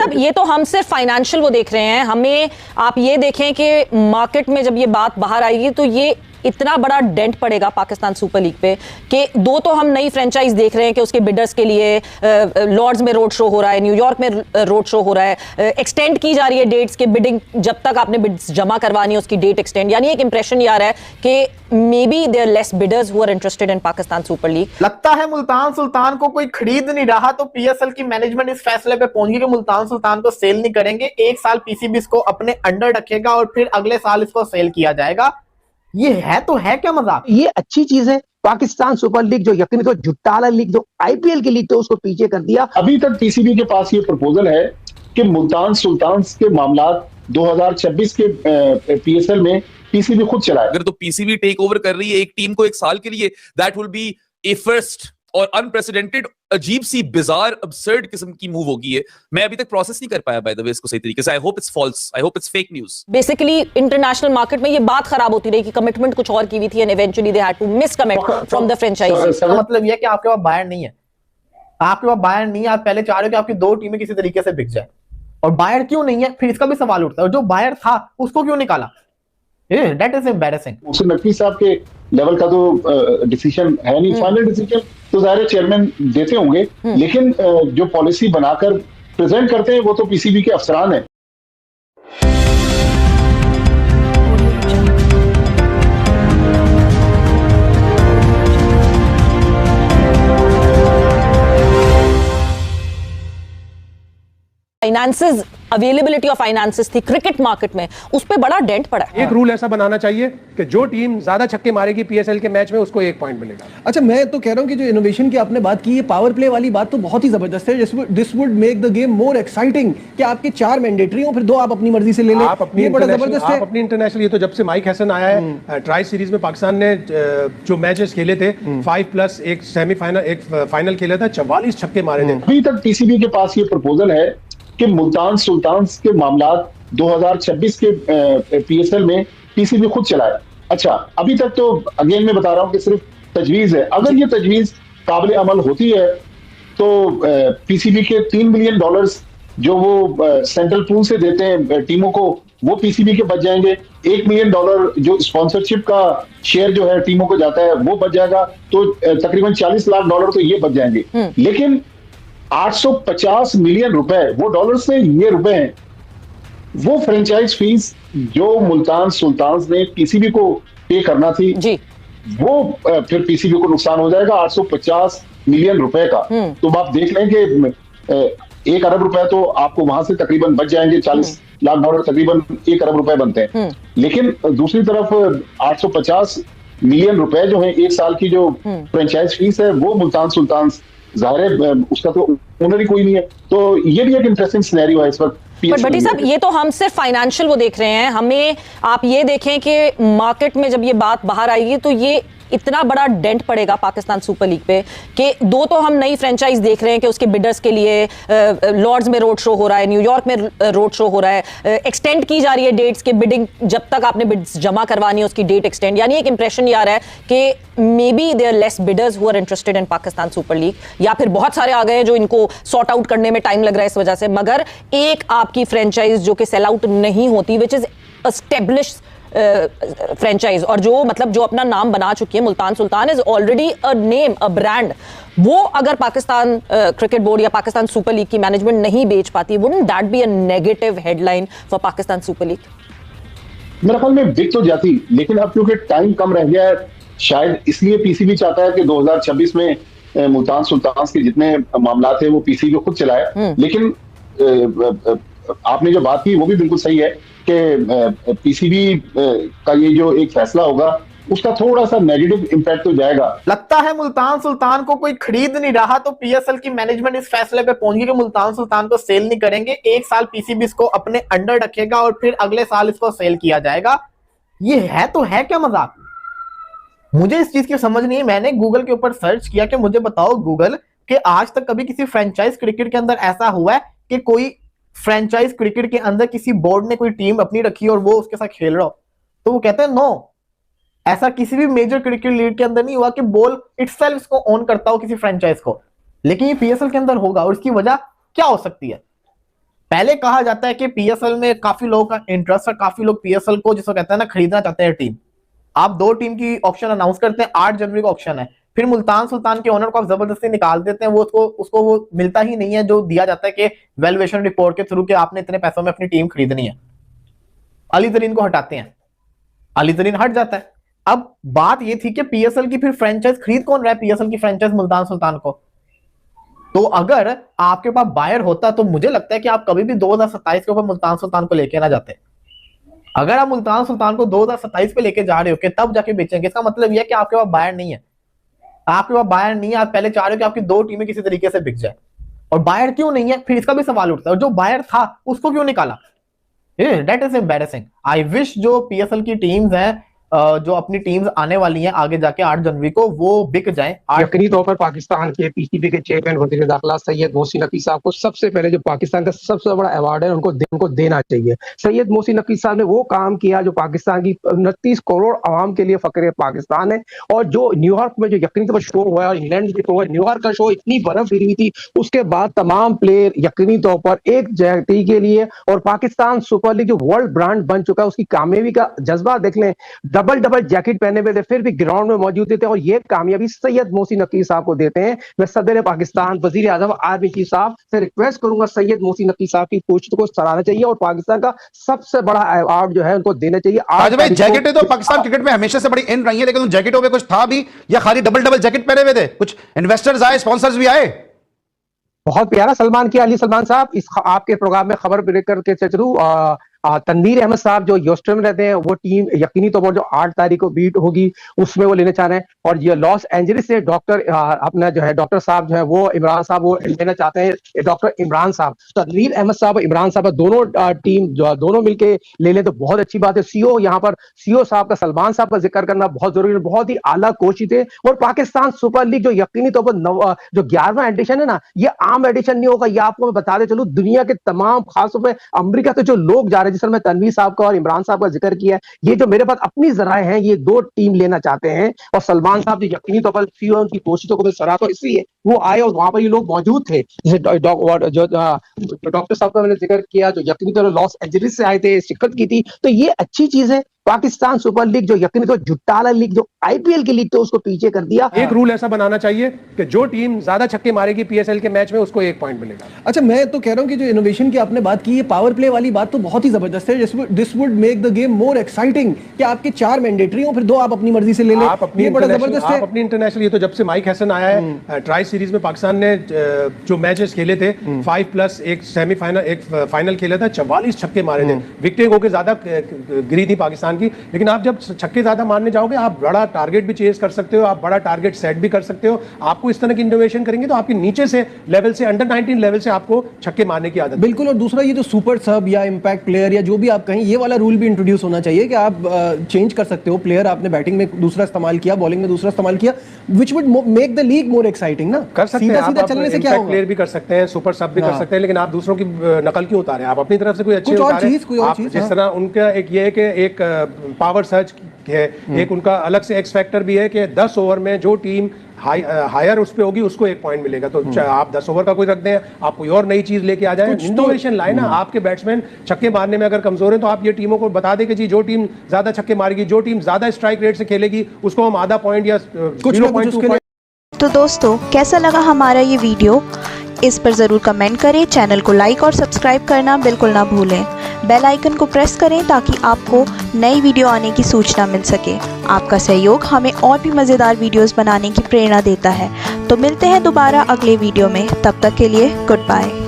साहब ये तो हम सिर्फ फाइनेंशियल वो देख रहे हैं, हमें आप ये देखें कि मार्केट में जब ये बात बाहर आएगी तो ये इतना बड़ा डेंट पड़ेगा पाकिस्तान सुपर लीग पे कि दो तो हम नई फ्रेंचाइज देख रहे हैं कि उसके बिडर्स के लिए लॉर्ड्स में रोड शो हो रहा है, न्यूयॉर्क में रोड शो हो रहा है, एक्सटेंड की जा रही है डेट्स के, बिडिंग जब तक आपने बिड्स जमा करवानी है उसकी डेट एक्सटेंड, यानी एक इंप्रेशन ये आ रहा है कि may be there less bidders who are interested in Pakistan Super League. लगता है मुल्तान सुल्तान को कोई खरीद नहीं रहा तो पीएसएल की मैनेजमेंट इस फैसले पे पहुंच गई कि मुल्तान सुल्तान को सेल नहीं करेंगे, एक साल पीसीबी इसको अपने अंडर रखेगा और फिर अगले साल इसको सेल किया जाएगा। ये है तो है क्या मजाक? ये अच्छी चीज है। पाकिस्तान सुपर लीग जो यकीन तो जुट्टाला लीग जो आईपीएल की लीग तो उसको पीछे कर दिया। अभी तक पीसीबी के पास ये प्रपोजल है कि मुल्तान सुल्तान के मामलात 2026 के पीएसएल में पीसीबी खुद चलाए। अगर तो पीसीबी टेक ओवर कर रही है एक टीम को एक साल के लिए, that will be A first और अनप्रेसिडेंटेड, अजीब सी बिजार अबसर्ड किस्म की मूव होगी है। मैं अभी तक प्रोसेस नहीं कर पाया बाय द वे इसको सही तरीके से। I hope it's false, I hope it's fake news. Basically international market में ये बात खराब होती रही कि कमिटमेंट कुछ और की हुई थी and eventually they had to miss commit from the franchise. मतलब ये कि आपके पास बायर नहीं है, आपके पास बायर नहीं है, आप पहले चाह रहे हो कि आपकी दो टीमें किसी तरीके से बिक जाए, और बायर क्यों नहीं है फिर इसका भी सवाल उठता है, और जो बायर था उसको क्यों निकाला? That is embarrassing. Mohsin Naqvi साहब के लेवल का तो डिसीजन है नहीं, फाइनल डिसीजन तो ज़ाहिर चेयरमैन देते होंगे, लेकिन जो पॉलिसी बनाकर प्रेजेंट करते हैं वो तो पीसीबी के अफसरान हैं। फाइनेंसेस, अवेलेबिलिटी ऑफ फाइनेंसेस थी क्रिकेट मार्केट में, उस पे बड़ा डेंट पड़ा है। एक रूल ऐसा बनाना चाहिए कि जो टीम ज्यादा छक्के मारेगी पीएसएल के मैच में उसको 1 पॉइंट मिलेगा। अच्छा, मैं तो कह रहा हूं कि जो इनोवेशन की आपने बात की, ये पावर प्ले वाली बात तो बहुत ही जबरदस्त है। This would make the game more exciting कि आपके 4 मैंडेटरी हो, फिर 2 आप अपनी मर्जी से ले लें। ये बड़ा जबरदस्त है। आप अपनी इंटरनेशनल, ये तो जब से माइक हैसन आया है, ट्राई सीरीज में पाकिस्तान ने जो मैचेस खेले थे 5+ एक सेमीफाइनल एक फाइनल खेला था, 44 छक्के मारे थे। अभी तक पीसीबी के पास ये प्रपोजल है कि मुल्तान सुल्तान के मामलात 2026 के पीएसएल में पीसीबी खुद चलाए। अच्छा, अभी तक तो अगेन मैं बता रहा हूं कि सिर्फ तजवीज है। अगर ये तजवीज काबिल अमल होती है तो पीसीबी के $3 मिलियन जो वो सेंट्रल पूल से देते हैं टीमों को, वो पीसीबी के बच जाएंगे। $1 मिलियन जो स्पॉन्सरशिप का शेयर जो है टीमों को जाता है वो बच जाएगा, तो तकरीबन $40 लाख तो ये बच जाएंगे। लेकिन 850 मिलियन रुपए वो डॉलर से ये रुपए हैं, वो फ्रेंचाइज फीस जो मुल्तान सुल्तान ने पीसीबी को पे करना थी जी, वो फिर पीसीबी को नुकसान हो जाएगा 850 मिलियन रुपए का। तो आप देख लें कि 1 अरब रुपए तो आपको वहां से तकरीबन बच जाएंगे, $40 लाख तकरीबन 1 अरब रुपए बनते हैं। लेकिन दूसरी तरफ 850 मिलियन रुपए जो है एक साल की जो फ्रेंचाइज फीस है वो मुल्तान सुल्तान जाहिर है उसका तो ओनर ही कोई नहीं है। तो ये भी एक इंटरेस्टिंग सिनेरियो है इस वक्त। बट भट्टी साहब ये तो हम सिर्फ फाइनेंशियल वो देख रहे हैं, हमें आप ये देखें कि मार्केट में जब ये बात बाहर आएगी तो ये इतना बड़ा डेंट पड़ेगा पाकिस्तान सुपर लीग पे कि दो तो हम नई फ्रेंचाइज देख रहे हैं कि उसके बिडर्स के लिए लॉर्ड्स में रोड शो हो रहा है, न्यूयॉर्क में रोड शो हो रहा है, एक्सटेंड की जा रही है डेट्स के, बिडिंग जब तक आपने बिड्स जमा करवानी है उसकी डेट एक्सटेंड, यानी एक इंप्रेशन ये आ रहा है कि may be there less bidders who are interested in Pakistan Super League, या फिर बहुत सारे आ गए हैं जो इनको सॉर्ट आउट करने में टाइम लग रहा है इस वजह से। मगर एक आपकी फ्रेंचाइज जो कि सेल आउट नहीं होती, विच इज एस्टेब्लिश्ड फ्रेंचाइज, और जो मतलब जो अपना नाम बना चुकी है, Multan Sultan is already a name, a brand, वो अगर पाकिस्तान क्रिकेट बोर्ड या पाकिस्तान सुपर लीग की मैनेजमेंट नहीं बेच पाती, wouldn't that be a negative headline for Pakistan Super League? मेरे ख्याल में बिक तो जाती, लेकिन अब क्योंकि टाइम कम रह गया है, शायद इसलिए पीसीबी चाहता है कि 2026 में मुल्तान सुल्तान के जितने मामला थे वो पीसीबी खुद चलाए। लेकिन आपने जो बात की वो भी बिल्कुल सही है कि पीसीबी का ये जो एक फैसला होगा उसका थोड़ा सा नेगेटिव इंपैक्ट तो जाएगा। लगता है मुल्तान सुल्तान को कोई खरीद नहीं रहा तो पीएसएल की मैनेजमेंट इस फैसले पे पहुंच गई कि मुल्तान सुल्तान को सेल नहीं करेंगे, एक साल पीसीबी इसको अपने अंडर रखेगा और फिर अगले साल इसको सेल किया जाएगा। ये है तो है क्या मजाक? मुझे इस चीज की समझ नहीं है। मैंने गूगल के ऊपर सर्च किया कि मुझे बताओ गूगल कि आज तक कभी किसी फ्रेंचाइज क्रिकेट के अंदर ऐसा हुआ है कि कोई फ्रेंचाइज क्रिकेट के अंदर किसी बोर्ड ने कोई टीम अपनी रखी और वो उसके साथ खेल रहा हो? तो वो कहते हैं नो, ऐसा किसी भी मेजर क्रिकेट लीग के अंदर नहीं हुआ कि बोल इटसेल्फ इसको ओन करता हो किसी फ्रेंचाइज को। लेकिन ये पीएसएल के अंदर होगा, और इसकी वजह क्या हो सकती है? पहले कहा जाता है कि पीएसएल में काफी लोगों का इंटरेस्ट है, काफी लोग पीएसएल को जिसको कहते हैं ना खरीदना चाहते हैं टीम। आप 2 टीम की ऑक्शन अनाउंस करते हैं, 8 जनवरी को ऑक्शन है, फिर मुल्तान सुल्तान के ओनर को आप जबरदस्ती निकाल देते हैं, वो उसको वो मिलता ही नहीं है जो दिया जाता है कि वैल्यूएशन रिपोर्ट के थ्रू कि आपने इतने पैसों में अपनी टीम खरीदनी है। अली जरीन को हटाते हैं, अली जरीन हट जाता है। अब बात ये थी कि पीएसएल की फिर फ्रेंचाइज खरीद कौन रहा है, पीएसएल की फ्रेंचाइज मुल्तान सुल्तान को। तो अगर आपके पास बायर होता तो मुझे लगता है कि आप कभी भी 2027 के ऊपर मुल्तान सुल्तान को लेके ना जाते। अगर आप मुल्तान सुल्तान को 2027 पे लेके जा रहे हो कि तब जाके बेचेंगे, इसका मतलब यह है कि आपके पास बायर नहीं है। आपके पास बायर नहीं है, आप पहले चाह रहे हो कि आपकी 2 टीमें किसी तरीके से बिक जाए, और बायर क्यों नहीं है, फिर इसका भी सवाल उठता है। और जो बायर था उसको क्यों निकाला? That is embarrassing. I wish जो पीएसएल की टीम्स हैं, जो अपनी टीम्स आने वाली हैं आगे जाके 8 जनवरी को, वो बिक जाएं। यकीनी तौर पर पाकिस्तान के पीसीबी के चेयरमैन वजीर दाखिला सैयद मोहसिन नकवी साहब को सबसे पहले जो पाकिस्तान का सबसे बड़ा अवार्ड है उनको देना चाहिए। सैयद मोहसिन नकवी साहब ने वो काम किया जो पाकिस्तान की 29 करोड़ आवाम के लिए फख्र पाकिस्तान है। और जो न्यूयॉर्क में जो यकीनी तौर पर शो हुआ और इंग्लैंड में शो हुआ, न्यूयॉर्क का शो इतनी बर्फ गिरी हुई थी, उसके बाद तमाम प्लेयर यकीनी तौर पर एक जगह के लिए, और पाकिस्तान सुपर लीग जो वर्ल्ड ब्रांड बन चुका है उसकी कामयाबी का जज्बा देख लें। डबल जैकेट पहने हुए थे, फिर भी ग्राउंड में मौजूद थे, और ये कामयाबी सैयद मोहसिन नकवी साहब को देते हैं। मैं सदर पाकिस्तान, वजीर आजम आर्मी चीफ साहब से रिक्वेस्ट करूंगा, सैयद मोहसिन नकवी साहब की कोशिश को सराहना चाहिए और पाकिस्तान का सबसे बड़ा अवार्ड जो है उनको देना चाहिए। आज भाई जैकेटें तो पाकिस्तान क्रिकेट में हमेशा से बड़ी इन रही है, लेकिन उन जैकेटों में कुछ था भी या खाली डबल जैकेट पहने हुए थे? कुछ इन्वेस्टर्स आए, स्पॉन्सर्स भी आए? बहुत प्यारा सलमान किया अली सलमान साहब। इस आपके प्रोग्राम में खबर ब्रेक करके चलूं, तनवीर अहमद साहब जो ह्यूस्टन में रहते हैं, वो टीम यकीनी तौर पर जो 8 तारीख को बीट होगी उसमें वो लेना चाह रहे हैं। और ये लॉस एंजलिस से डॉक्टर अपना जो है डॉक्टर साहब जो है वो इमरान साहब वो लेना चाहते हैं, डॉक्टर इमरान साहब। तनवीर अहमद साहब इमरान साहब दोनों टीम जो दोनों मिलके ले लें तो बहुत अच्छी बात है। सीओ यहाँ पर सीओ साहब का, सलमान साहब का जिक्र करना बहुत जरूरी है, बहुत ही आला कोच थे। और पाकिस्तान सुपर लीग जो यकीनी तौर पर जो 11वां एडिशन है ना, ये आम एडिशन नहीं होगा, ये आपको मैं बता दे चलूं, दुनिया के तमाम खासतौर पर अमेरिका से जो लोग जा रहे हैं, जिस तरह मैं तनवीर साहब का और इमरान साहब का जिक्र किया है, ये जो मेरे पास अपनी जराए हैं, ये 2 टीम लेना चाहते हैं। और सलमान साहब जो यकीनी तौर पर उनकी कोशिशों को मैं सराहता हूं, इसलिए वो आए और वहां पर ये लोग मौजूद थे। जैसे जो डॉक्टर साहब का मैंने जिक्र किया जो यकीनी तौर पर लॉस एंजलिस से आए थे, शिरकत की थी, तो ये अच्छी चीज है। पाकिस्तान सुपर लीग जो यकीनी तौर जुट्टाला लीग जो आईपीएल की लीग तो उसको पीछे कर दिया। एक रूल ऐसा बनाना चाहिए कि जो टीम ज्यादा छक्के मारेगी पीएसएल के मैच में उसको 1 पॉइंट मिलेगा। अच्छा, मैं तो कह रहा हूं कि जो इनोवेशन की आपने बात की है, पावर प्ले वाली बात तो बहुत ही जबरदस्त है। This would make the game more exciting कि आपके 4 मैंडेटरी हो, फिर 2 आप अपनी मर्जी से ले लें। आप अपनी ये बड़ा जबरदस्त है। आप अपनी इंटरनेशनल, ये तो जब से माइक हैसन आया है, ट्राई सीरीज में पाकिस्तान ने जो मैचेस खेले थे 5+ एक सेमीफाइनल एक फाइनल खेला था, 44 छक्के मारे थे। विकेट होकर ज्यादा गिरी थी पाकिस्तान की, लेकिन आप जब छक्के ज्यादा मारने जाओगे आप बड़ा टारगेट भी चेज कर सकते हो, आप बड़ा टारगेट सेट भी कर सकते हो। आपको इस तरह की इनोवेशन करेंगे तो आपके नीचे से लेवल से, अंडर 19 लेवल से आपको छक्के मारने की आदत। बिल्कुल। और दूसरा ये जो सुपर सब या इंपैक्ट प्लेयर या जो भी आप कहें, ये वाला रूल भी इंट्रोड्यूस होना चाहिए कि आप चेंज कर सकते हो प्लेयर। आपने बैटिंग में दूसरा इस्तेमाल किया, बॉलिंग में दूसरा इस्तेमाल किया, which would make the league more exciting ना। कर सकते हैं आप, चलने से क्या होगा? प्लेयर भी कर सकते हैं, सुपर सब भी कर सकते हैं, लेकिन आप दूसरों की नकल क्यों उतारें? आप अपनी तरफ से कोई अच्छी उतारें। जिस तरह उनका एक ये है कि एक पावर सर्च है, एक उनका अलग से एक्स फैक्टर भी है कि 10 ओवर में जो टीम हायर उस पे होगी उसको 1 पॉइंट मिलेगा। तो आप 10 ओवर का कोई रख दें, आप कोई और नई चीज लेके आ जाए, इनोवेशन लाए ना। आपके बैट्समैन छक्के मारने में अगर कमजोर है तो आप ये टीमों को बता दें कि जी जो टीम ज्यादा छक्के मारेगी, जो टीम ज्यादा स्ट्राइक रेट से खेलेगी, उसको हम आधा पॉइंट या 0.2 पॉइंट। तो दोस्तों, कैसा लगा हमारा ये वीडियो? इस पर ज़रूर कमेंट करें। चैनल को लाइक और सब्सक्राइब करना बिल्कुल ना भूलें। बेल आइकन को प्रेस करें ताकि आपको नई वीडियो आने की सूचना मिल सके। आपका सहयोग हमें और भी मज़ेदार वीडियोस बनाने की प्रेरणा देता है। तो मिलते हैं दोबारा अगले वीडियो में, तब तक के लिए गुड बाय।